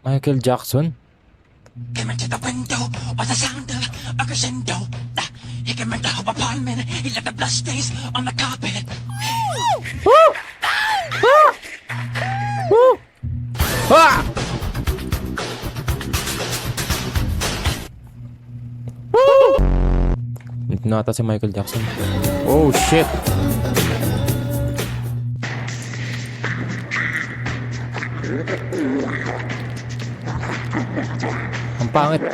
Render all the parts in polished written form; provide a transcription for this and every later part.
Michael Jackson? Came into the window with the sound of a crescendo. He came into her apartment. He left the blood stains on the carpet. Ah! Ito na ata si Michael Jackson. Oh shit! Ang pangit.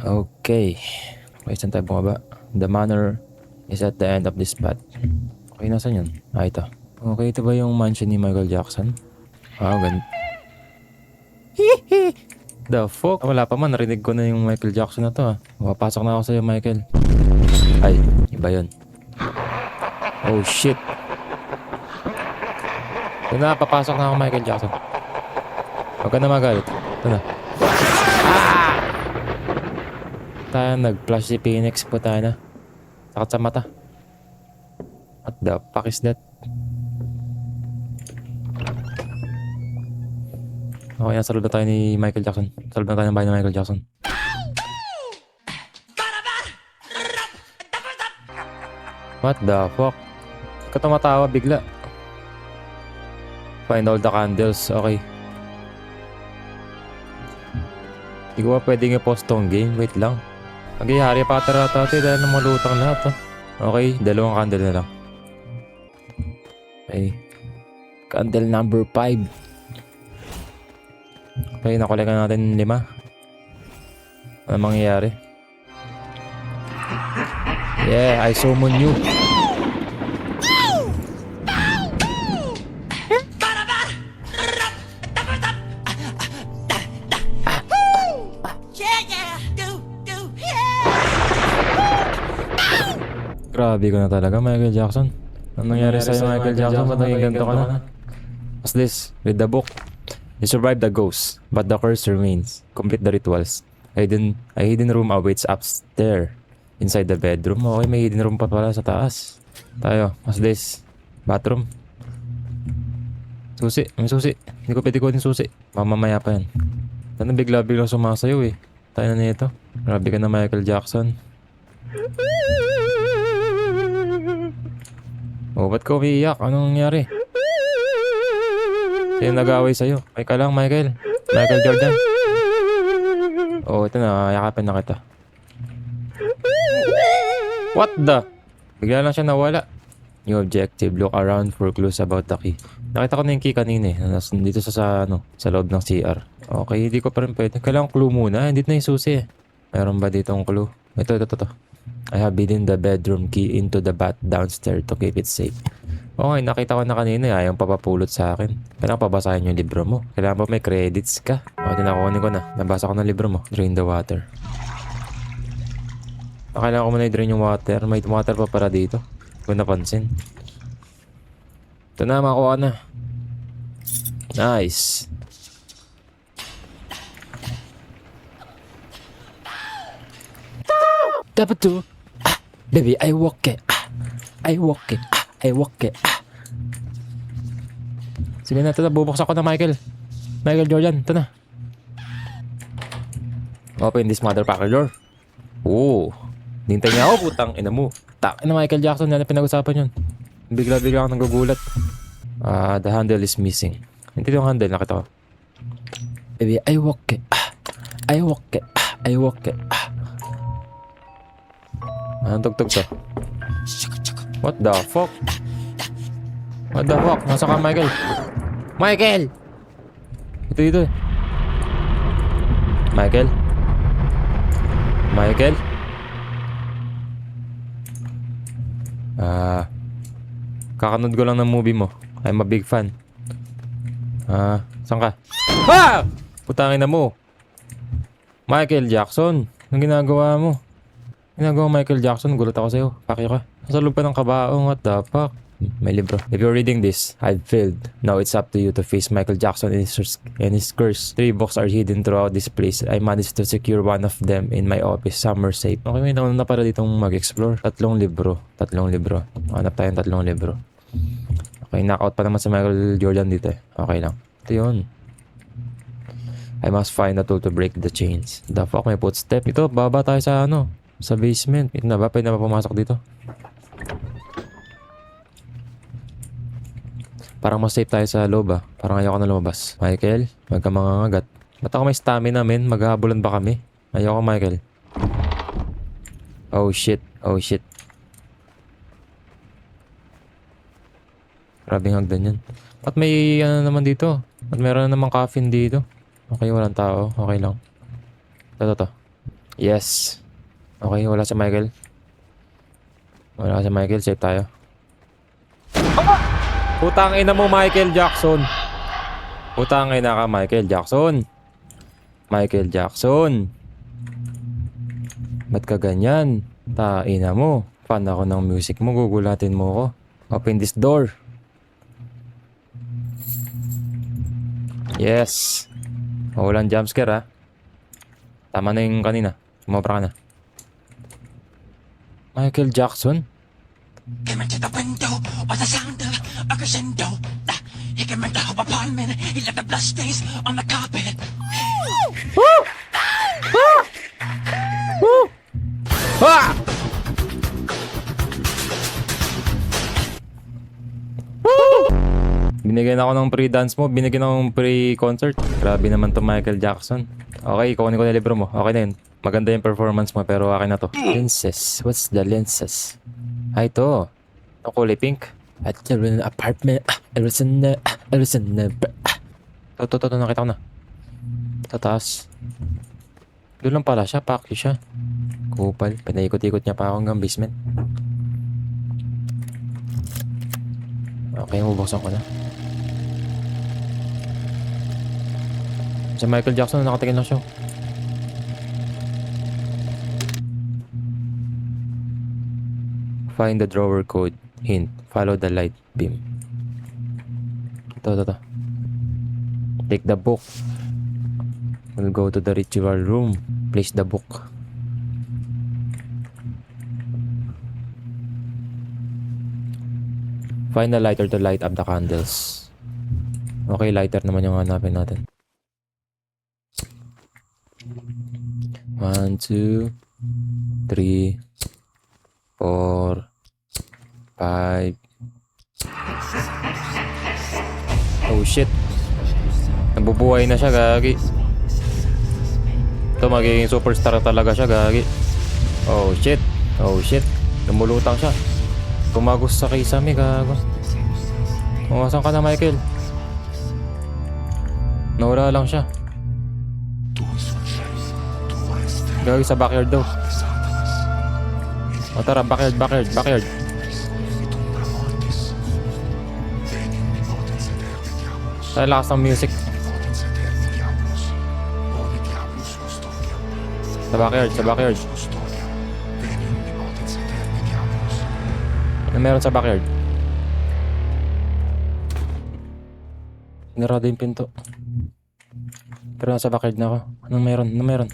Okay. Okay, saan tayo bumaba? The manor is at the end of this path. Okay, nasan yun? Ah, ito. Okay, ito ba yung mansion ni Michael Jackson? Ah, The fuck? Wala pa man, narinig ko na yung Michael Jackson na to ah. Mapapasok na ako sa'yo, Michael. Ay, iba yun. Oh shit. Ito na, papasok na ako, Michael Jackson. Huwag ka na magalit. Ito na. Ah! Tayo, nag-flash si Phoenix po tayo na. Sakit sa mata. What the fuck is that? Okay, nasa loob na tayo ni Michael Jackson. Sa loob na tayo ng bahay ni Michael Jackson. What the fuck? Ka tumatawa bigla. Find all the candles. Okay. Hindi ko pa pwedeng i-post tong game. Wait lang. Mag-ihari pa ata ito dahil malutang lahat. Oh. Okay, dalawang candle na lang. Okay. Candle number 5. Okay, nakulikan natin 5. Ano mangyayari? Yeah, I summon you. Grabe ko na talaga, Michael Jackson. Anong nangyari sa'yo, Michael Jackson? Ba't naging ganito ka na? What's this? Read the book. You survived the ghost, but the curse remains. Complete the rituals. A hidden room awaits upstairs. Inside the bedroom. Okay, may hidden room pa pala sa taas. Tayo. What's this? Bathroom. Susi. May susi. Hindi ko pwede ko din susi. Mamamaya pa yan. Tanong bigla-bigla sumasayaw eh. Tayo na nito. Grabe ka na, Michael Jackson. Oh, ba't ka umiiyak? Anong nangyari? Sino nag-away sa'yo? Ay ka lang, Michael. Michael Jordan. Oh, ito na. Yakapin na kita. What the? Bigla lang siya nawala. New objective. Look around for clues about the key. Nakita ko na yung key kanina eh. Dito sa loob ng CR. Okay, hindi ko pa rin pwede. Kailangan clue muna. Hindi na yung susi eh. Mayroon ba ditong clue? Ito. I have hidden the bedroom key into the bath downstairs to keep it safe. Okay, nakita ko na kanina eh. Ayaw papapulot sa akin. Kailangan pabasahin yung libro mo. Kailangan pa may credits ka. Okay, tinakunin ko na. Nabasa ko ng libro mo. Drain the water. Kailangan ko muna i-drain yung water. May water pa para dito. Hindi ko napansin. Ito na, makuha na. Nice. Dapat to. Baby, I walk it. I walk it. Sige na, ito na. Bubuksan ko na, Michael. Michael Jordan, ito na. Open this motherfucker door. Oo. Nintay niya ako, putang ina mo. Tak na, Michael Jackson. Yan na pinag-usapan yun. Bigla-bigla akong nagugulat. The handle is missing. Hindi yung handle, nakita ko. Baby, I walk it. I walk it. Anong tugtog to? What the fuck? Nasa ka, Michael? Michael! Ito. Michael? Kakanood ko lang ng movie mo. I'm a big fan. Saan ka? Putangin na mo. Michael Jackson. Anong ginagawa mo? Michael Jackson, gulat ako sa'yo. Paki ka. Nasa loob pa ng kabaong. What the fuck? May libro. If you're reading this, I've failed. Now it's up to you to face Michael Jackson and his curse. 3 books are hidden throughout this place. I managed to secure one of them in my office. Some are safe. Okay, may nauna na para ditong mag-explore. 3 libro. Hanap tayo ng 3 libro. Okay, knockout pa naman si Michael Jordan dito eh. Okay lang. Ito yun. I must find a tool to break the chains. The fuck, may footstep. Ito, baba tayo sa ano, sa basement. Ito na ba? Pwede na ba pumasok dito? Parang mas safe tayo sa loob ah. Parang ayoko na lumabas. Michael, wag ka mangangagat. Ba't ako may stamina men? Maghahabulan ba kami? Ayoko Michael. Oh shit. Oh shit. Grabing hagdan yan. Ba't may ano naman dito? Ba't meron na namang coffin dito? Okay, walang tao. Okay lang. Ito. Yes. Okay, wala si Michael. Wala si Michael. Safe tayo. Putang ina mo, Michael Jackson. Putang ina ka, Michael Jackson. Michael Jackson. Ba't ka ganyan? Ina mo. Fan ako ng music mo. Gugulatin mo ko. Open this door. Yes. Walang jumpscare ha. Tama na yung kanina. Sumobra ka na. Michael Jackson? Came into the window with the sound of a crescendo. He came into her apartment. He left the bloodstains on the carpet. Ah! Binigyan ako ng pre-dance mo, binigyan ako ng pre-concert. Grabe naman to Michael Jackson. Okay, kukunin ko na libro mo. Okay na yun. Maganda yung performance mo pero akin na to. Lenses. What's the lenses? Ay, ito. Ito kulay pink. At the apartment. Ito, nakita ko na. Ito, taas. Doon lang pala siya, paki siya. Kupal. Pinaikot-ikot niya pa ako hanggang basement. Okay, mabuksan ko na. Si Michael Jackson, nakatingin lang siya. Find the drawer code. Hint. Follow the light beam. Ito. Take the book. We'll go to the ritual room. Place the book. Find a lighter to light up the candles. Okay, lighter naman yung hanapin natin. 1, 2, 3, 4, 5. Oh shit. Nabubuhay na siya, gagi. Ito, magiging superstar talaga siya, gagi. Oh shit. Lumulutang siya. Tumagos sa kisame, gago. Oh, saan ka na, Michael? Nawala lang siya. Gagi sa backyard daw. O tara, backyard. Tayo lakas ng music. Sa backyard. Ano meron sa backyard? Sinarado yung pinto. Pero nasa backyard na ako. Anong meron?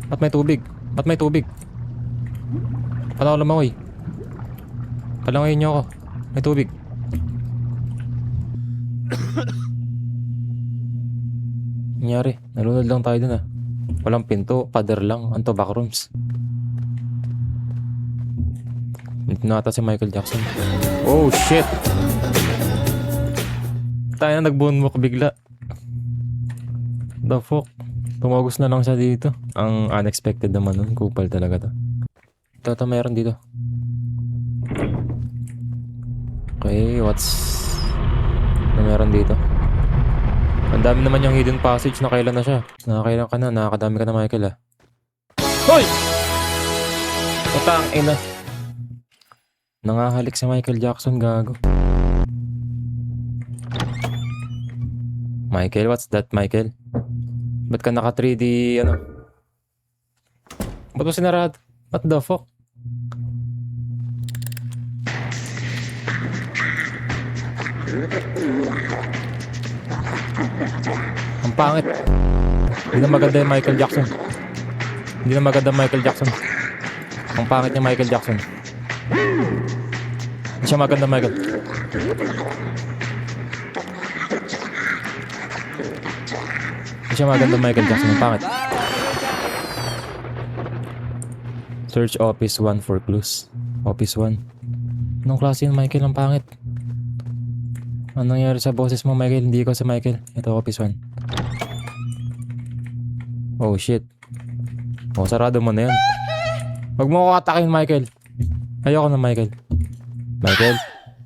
Ba't may tubig? Paano ako lumangoy? Palangoyin niyo ako. May tubig. Nangyari? Nalunod lang tayo dun ah. Walang pinto, pader lang. Anto, backrooms. Ito na ata si Michael Jackson. Oh shit! Tayo na nag-moonwalk bigla. The fuck? Tumagos na lang siya dito. Ang unexpected naman nun. Kupal talaga to. Ito meron dito. Okay, ano meron dito? Ang dami naman yung hidden passage. Nakailan na siya. Nakakailan ka na. Nakakadami ka na, Michael ah. Hoy! Putang ina. Nangahalik si Michael Jackson, gago. Michael, what's that, Michael? Ba't ka naka 3D, ano? Ba't mo sinarad? What the fuck? Ang pangit. Hindi na maganda yung Michael Jackson. Ang pangit yung Michael Jackson. Hindi siya maganda, Michael. Hindi siya maganda Michael Jackson. Ang pangit. Search Office 1 for clues. Office 1. Anong klase yun, Michael? Ang pangit. Anong nangyari sa boses mo, Michael? Hindi ko si Michael. Ito, Office 1. Oh, shit. Oh, sarado mo na yun. Huwag mo ako atakin, Michael. Ayoko na, Michael. Michael?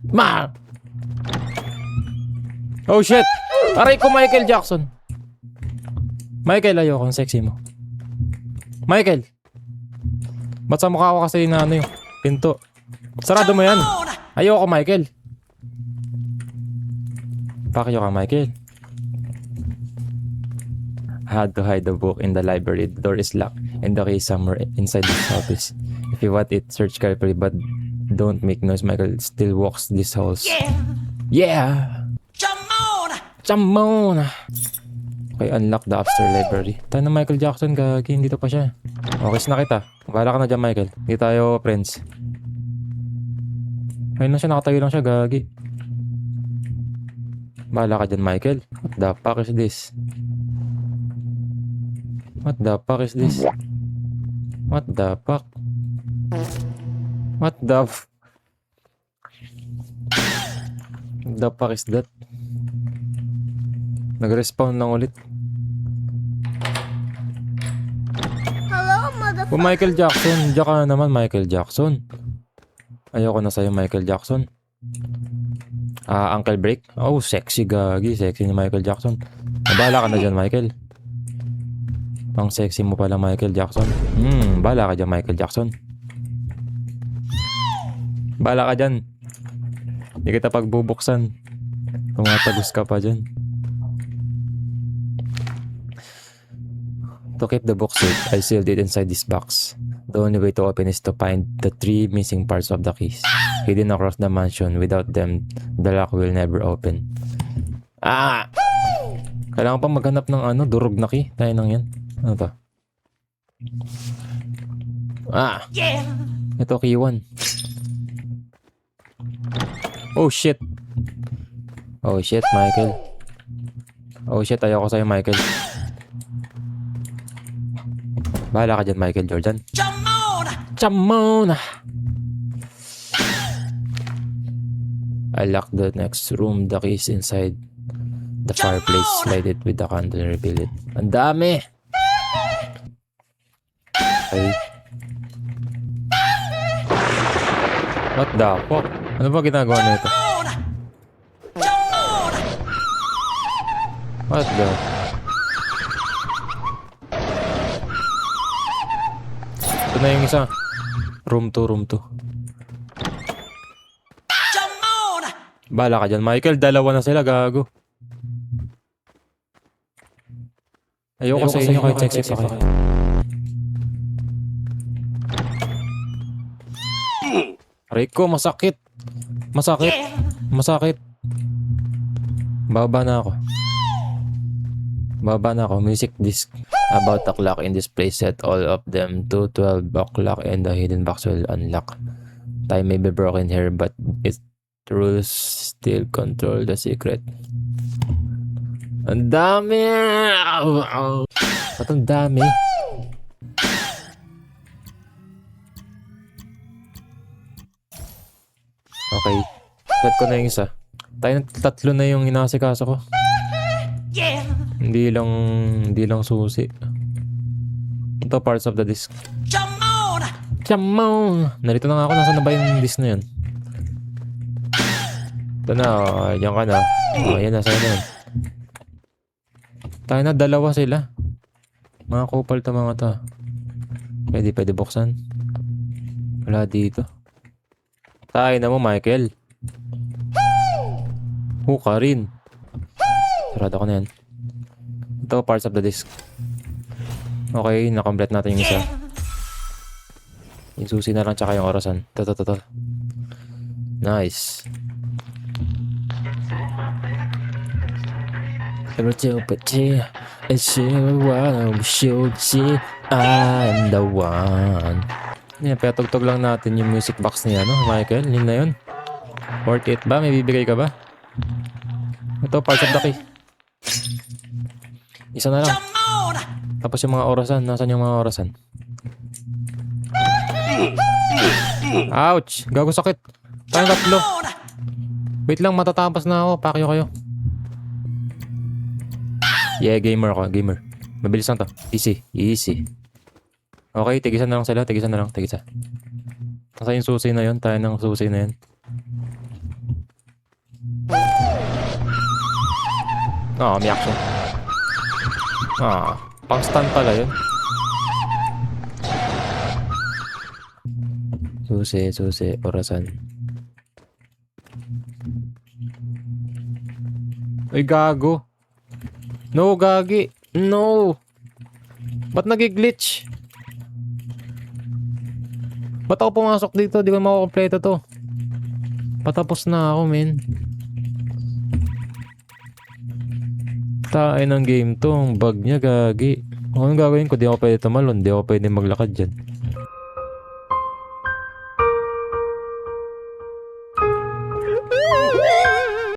Ma! Oh, shit! Aray ko, Michael Jackson. Michael, ayoko. Ang sexy mo. Michael! Ba't sa mukha ko kasi na ano yung pinto? Sarado mo yan. Ayoko, Michael. Pakyo ka, Michael. I had to hide the book in the library. The door is locked and the key is somewhere inside this office. If you want it, search carefully but don't make noise. Michael still walks these halls. Yeah! Jump on! Okay, unlock the upstairs library. Tayo na Michael Jackson, gagi. Dito pa siya. Okay, na kita. Bahala ka na dyan, Michael. Hindi tayo friends. Ayun lang siya, nakatayo lang siya, gagi. Bahala ka dyan, Michael. What the fuck is this? What the fuck is this? What the fuck? What the the fuck is that? Nag-respawn lang ulit. Hello, motherfucker. Oh, Michael Jackson. Diyan ka na naman, Michael Jackson. Ayoko na sa'yo, Michael Jackson. Ankle break? Oh, sexy, gagi. Sexy ni Michael Jackson. Bahala ka na dyan, Michael. Ang sexy mo pala, Michael Jackson. Bahala ka dyan, Michael Jackson. Bahala ka dyan. Hindi kita pagbubuksan. Tumatagos ka pa dyan. To keep the book safe, I sealed it inside this box. The only way to open is to find the 3 missing parts of the keys. Hidden across the mansion. Without them, the lock will never open. Kailangan pa maghanap ng durog na key. Tayo nang yan. Ano to? Ito, key 1. Oh, shit. Oh, shit, Michael. Oh, shit. Ayoko sa'yo, Michael. Bahala ka dyan, Michael Jordan. Jump on! I locked the next room. The key is inside the fireplace. Slide it with the candle and reveal it. Ang dami! Okay. What the fuck? Ano ba ginagawa nito? What the... Ito na yung isa. Room 2, room 2. Bahala ka dyan, Michael. Dalawa na sila, gago. Ayoko sa inyo kahit sexy pa kayo. Rico, masakit. Masakit. Masakit. Baba na ako. Baba na ako. Music disc. About the clock in this place, set all of them to 12 o'clock and the hidden box will unlock. Time may be broken here, but its rules still control the secret. Ang dami! Ba't ang dami? Okay. Set ko na yung isa. Tayo tatlo na yung inasikaso ko. Hindi lang susi. Ito parts of the disc. Come on! Narito na nga ako. Nasaan na ba yung disc na yun? Ito na. Diyan ka na. Ayan na. Sa'yo na yun. Tayo na. Dalawa sila. Mga kupal to mga to. Pwede buksan. Wala dito. Tayo na mo, Michael. Huka rin. Sarado ko na yan. Ito, parts of the disc. Okay, na-complete natin yung isa. Yung susi na lang tsaka yung orasan. Ito. Nice. I'm the one. Yan, petugtog lang natin yung music box niya, no? Michael, yun na yun. Worth it ba? May bibigay ka ba? Ito, parts of the key. Isa na lang. Come on! Tapos yung mga orasan. Nasaan yung mga orasan? Ouch! Gago sakit. Tayong tatlo. On! Wait lang, matatapas na ako. Pakyo kayo. Yeah, gamer ako. Gamer. Mabilis lang to. Easy. Easy. Okay, tigisan na lang sila. Tigisan na lang. Tigisa. Nasa yung susi na yun. Tayo ng susi na yun. Ah, may action. Ah, pang stun pala yun. Susi, orasan. Ay, gago. No, gagi. No. Ba't nag-glitch? Ba't ako pumasok dito? Di ko makakompleto to. Patapos na ako, men. Tain ng game to. Ang bug niya, gagi. Anong gagawin ko? Di ako pwede tumalon. Di ako pwede maglakad dyan.